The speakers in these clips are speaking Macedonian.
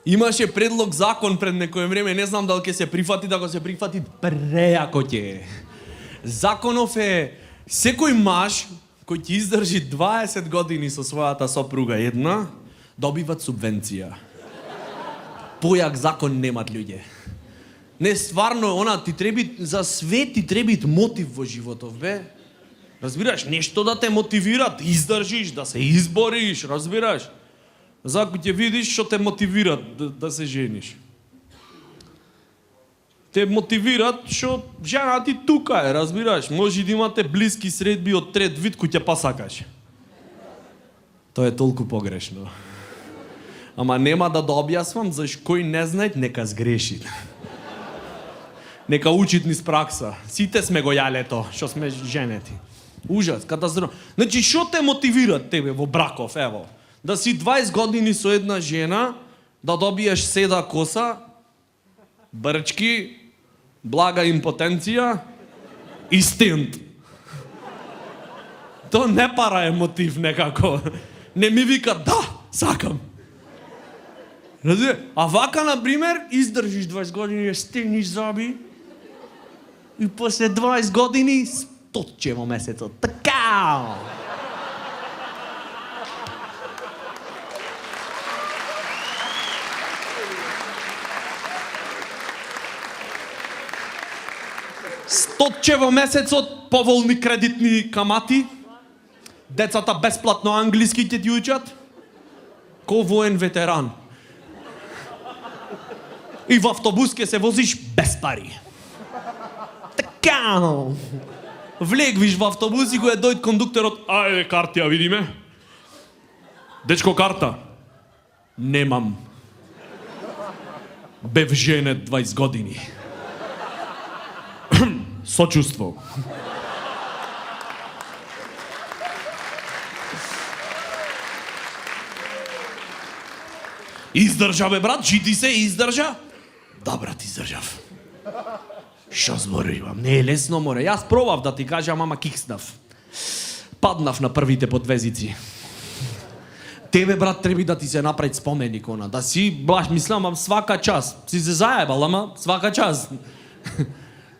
Имаше предлог закон пред некое време, не знам дали ќе се прифати, да го се прифати преако ќе е. Законов е секој маж кој ќе издржи 20 години со својата сопруга една, добиват субвенција. Појак закон немат луѓе. Не, стварно, она ти треби, за све ти треби мотив во животов, бе. Разбираш, нешто да те мотивира, да издржиш, да се избориш, разбираш. Зако ќе видиш што те мотивира да се жениш. Те мотивират што жена ти тука е, разбираш. Може да имате блиски средби од трет вид кој ќе пасакаш. Тоа е толку погрешно. Ама нема да објаснам, заш кој не знае, нека сгреши. Нека учит низ пракса. Сите сме го јале то, што сме женети. Ужас, катастрофа. Значи, што те мотивира тебе во браков, ево? Да си 20 години со една жена, да добиеш седа коса, брчки, блага импотенција и стент. То не пара е мотив некако. Не ми вика, да, сакам. А вака, например, издржиш 20 години, стегниш заби и после 20 години 100 во месецот. Така! Стотче во месецот, поволни кредитни камати, децата бесплатно англиски ќе ти учат, ко воен ветеран. И во автобус ќе се возиш без пари. Така! Влегвиш во автобус и кога дојде кондукторот, ајде карти ја видиме. Дечко, карта. Немам. Бев женет 20 години. Сочувство. Издржа, бе, брат, жити се, издржа. Да, брат, издржав. Шо зборувам? Не е лесно, море. Јас пробав да ти кажам, ама кикснав. Паднав на првите подвезици. Тебе, брат, треба да ти се направи споменик, она. Да си, баш, мислам, свака час. Си се заебал, ама свака час.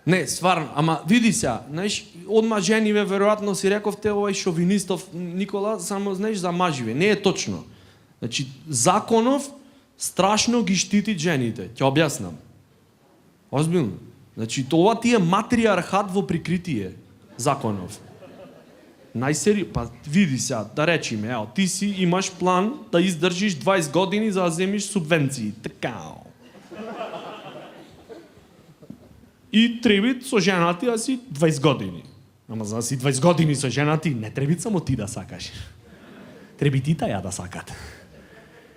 Не, стварно, ама види се, знаеш, одма жениве, веројатно си рековте овој шовинистов Никола, само, знаеш, за маживе. Не е точно. Значи, законов страшно ги штити жените. Ќе објаснам. Озбилно. Значи, тоа ти е матриархат во прикритие. Законов. Најсери, па види се, да речиме, ео, ти си имаш план да издржиш 20 години за да земиш субвенции. Така. И треби со жена ти да си 20 години. Ама за да си 20 години со жена ти, не треби само ти да сакаш. Треби ти таја да сакат.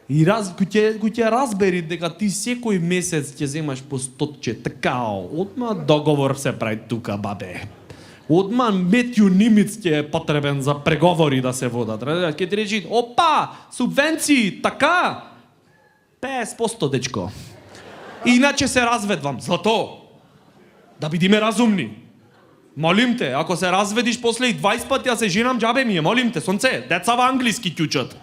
И кој ќе разбери дека ти секој месец ќе земаш по 100, така, одма договор се прави тука, бабе. Одма метју нимиц ќе е потребен за преговори да се водат. Ќе ти речи, опа, субвенции, така, 50%, дечко. Иначе се разведвам, зато. Да бидиме разумни. Молим те, ако се разведиш после и 20 пати, ја се женам, џабе ми е, молим те, сонце, деца во англиски ќучат.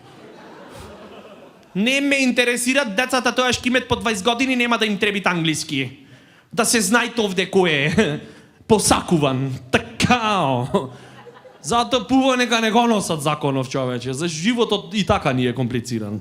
Не ме интересират децата, тоа што имат по 20 години, нема да им требит англиски. Да се знајте овде кој е. Посакуван. Така. Затоа пува нека не го носат законов, човече. За животот и така ни е комплициран.